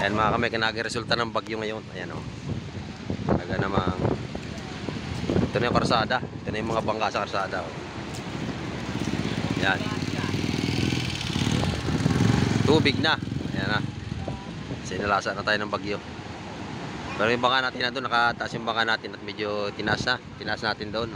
Ayan mga kamay, naging resulta ng bagyo ngayon. Ayan o. Talaga namang ito na yung karsada. Ito na yung mga bangka sa karsada o. Ayan. Tubig na. Ayan na. Sinalasa na tayo ng bagyo. Pero yung bangka natin na doon, nakataas yung bangka natin at medyo tinaas na. Tinaas natin doon.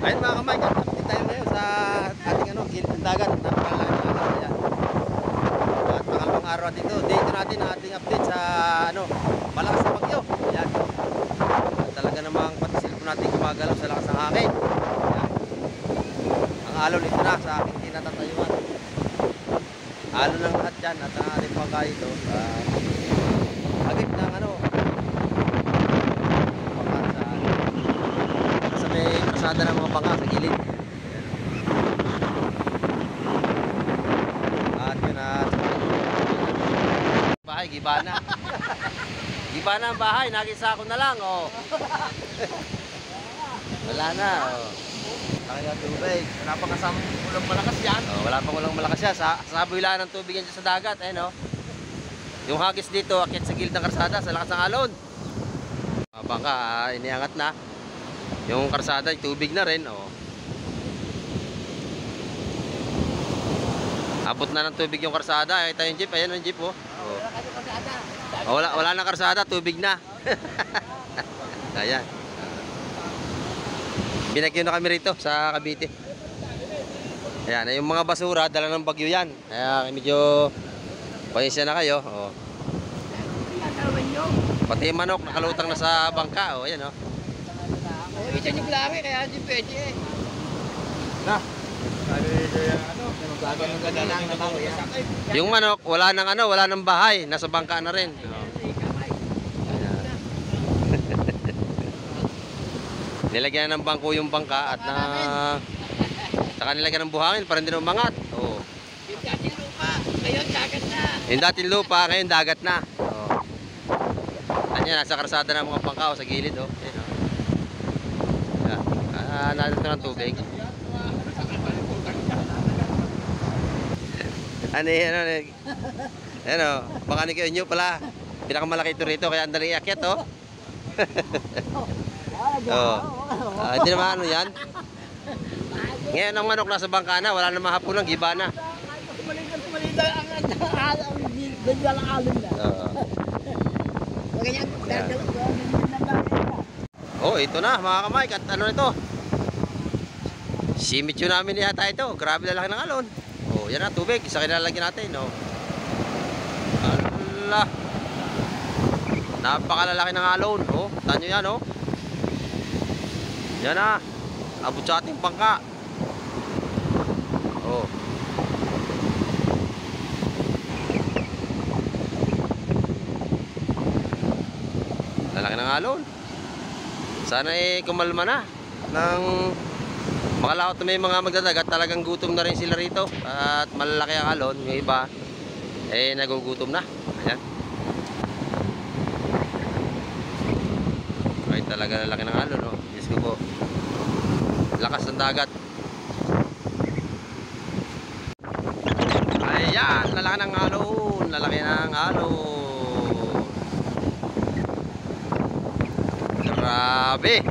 Ayun mga kamay, update tayo ngayon sa ating gilid ng dagat. Ayan. At pangalawang araw dito, dito natin ang ating update sa malakas na bagyo. Ayan. At talaga namang pati cellphone natin gumagalaw sa lakas ng hangin. Ayan. Ang alon ito na sa aking tinatatayuan. Alon ng lahat dyan at ang ating pangka dito. Agit ng pasada ng mga bangka sa gilid. At yun bahay, gibana. Gibana ang bahay, nagisa ko na lang oh. Wala na oh. Kaya tubig. Wala pang kasamang ulang malakas yan. Oh, wala pang ulang malakas yan. Saboy lang ng tubig yan sa dagat. Ayun oh. Yung hagis dito, akit sa gilid ng karsada sa lakas ng alon. Bangka, iniangat na. Yung karsada, tubig na rin oh. Abot na ng tubig yung karsada. Ito yung jeep, ayan yung jeep oh. Oh, wala na karsada, tubig na. Ayan. Binagyo na kami rito sa Cavite. Ayan, yung mga basura, dala ng bagyo yan. Kaya medyo pasensya na kayo oh. Pati yung manok, nakalutang na sa bangka oh. Ayan oh. Ito yung klaro kaya di pwede eh. Na. Yung manok, wala nang bahay, nasa bangka na rin. Nilagyan ng bangko yung bangka at saka nilagyan ng buhangin para hindi na umangat. Oh. Yung dating lupa, ngayon dagat na. Yung dating lupa, ngayon dagat na. Oh. Yan, nasa karsada ng mga bangka sa gilid oh. Ayan, oh. Nandito ng tubig. Ano, baka ni kayo nyo pala. Pinakamalaki ito rito, kaya andali iakyat oh. Oh. Hindi naman ano yan. Ngayon ang manok nasa bangka na, wala namang hapon ng gibana. Oh, ito na mga kamay, at ano ito? Simityo namin yata ito. Grabe lalaki ng alon. Oh, yan na tubig, isa kinalalagyan natin, oh. Allah. Napakalalaki ng alon, oh. Tanyo yan, oh. Yan na. Abot sa ating bangka. Oh. Lalaki ng alon. Sana kumalma na ng makalaot na may mga magdadagat. Talagang gutom na rin sila rito at malalaki ang alon. Yung iba nagugutom na. Ayan. Ay talaga lalaki ng alon oh. Diyos ko po. Lakas ng dagat. Ayan, lalaki ng alon. Lalaki ng alon. Grabe.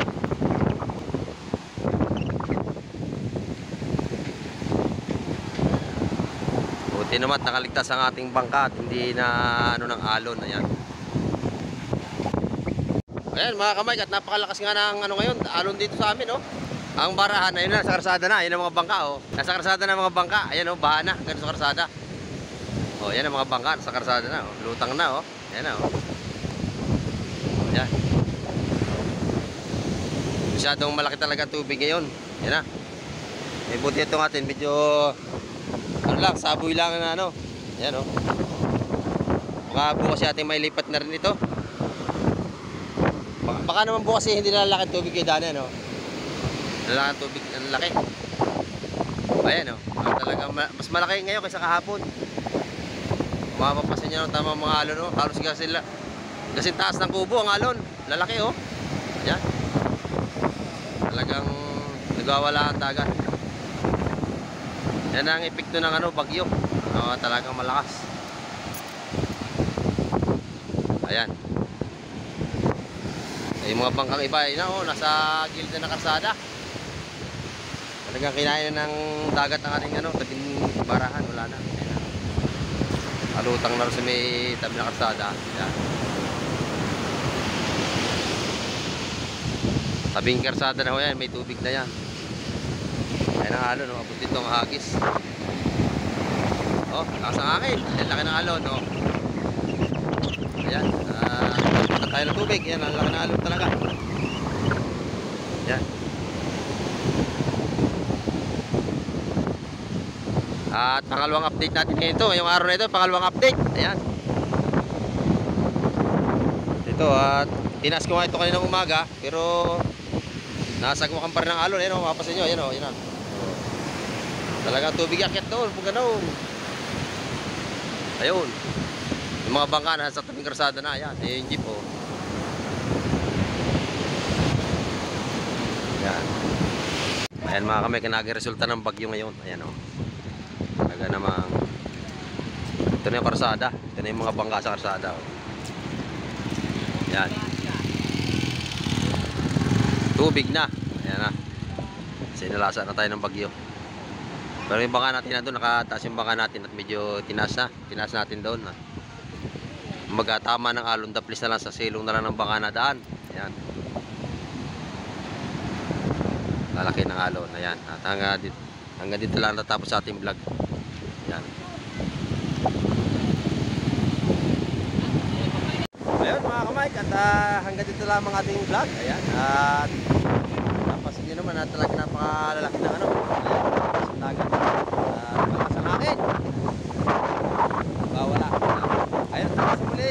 Buti naman nakaligtas ang ating bangka at hindi na ng alon. Ayan. Ayan mga kamay, at napakalakas nga ng ngayon, alon dito sa amin oh. Ang barahan, ayun na, sa karsada na. Ayun ang mga bangka oh. Nasa karsada na mga bangka. Ayan oh, baha na, ganun sa karsada. Oh, ayan ang mga bangka sa karsada na oh. Lutang na oh. Ayan na oh. Ayan. Masyadong malaki talaga tubig ngayon. Yan na. May buti ito natin. Medyo lang, saboy lang na ano. Yan o. Baka bukas ating may lipat na rin ito. Baka naman bukas hindi nalalaki tubig kay Dana no. Nalalaki tubig, ang laki. Ayan o. Talagang mas malaki ngayon kaysa kahapon. Mapapasin nyo ng tamang mga alon o. Halos kasi taas ng kubo ang alon. Lalaki o. Yan. Talagang nagwawala ang dagat. Yan ang epekto ng ano, bagyo. Talagang malakas. Ayan. Yung mga bangkang iba, yun na, nasa gilid na ng kalsada. Talagang kinain na ng dagat ang ating ano, tabing barahan, wala na. Ayan. Alutang na rin sa may tabi ng kalsada. Ayan. Tabing kalsada na ho yan, may tubig na yan. Ayan ang alon, abot dito ang hagis. Lakas ang akin. Ayan, laki ng alon, Ayan, punta tayo ng tubig. Ayan, ang laki ng alon talaga. Ayan. At pangalawang update natin ngayon ito. Ngayong araw na ito, pangalawang update. Ayan. Ito, at tinas ko nga ito kaninang umaga, pero nasagwakan pa rin ng alon. Ayan, mapapasin nyo. Ayan, ayan. Talagang tubig akyat doon, pag ganoon. Ayun. Yung mga bangka na sa tabing karsada na, ayan. Ayan yung jeep, Ayan. Ayan mga kamay, nagresulta ng bagyo ngayon. Ayan, Talaga namang ito na yung karsada. Ito na yung mga bangka sa karsada, Ayan. Tubig na. Ayan na. Sinalasa na tayo ng bagyo. Pero yung bangka natin na doon, nakataas yung bangka natin at medyo tinas na. Tinas natin doon. Magatama ng alon, daplis na lang sa silong na lang ng bangka na daan. Ayan. Lalaki ng alon. Ayan. At hanggang dito lang natapos sa ating vlog. Ayan. Ayun mga kamay, at hanggang dito lang ang ating vlog. Ayan. At napasin nyo naman na talaga napakalalaki ng ano. Ayan. Dagat. Malakas ang akin. Bawala. Ayun, tapos muli.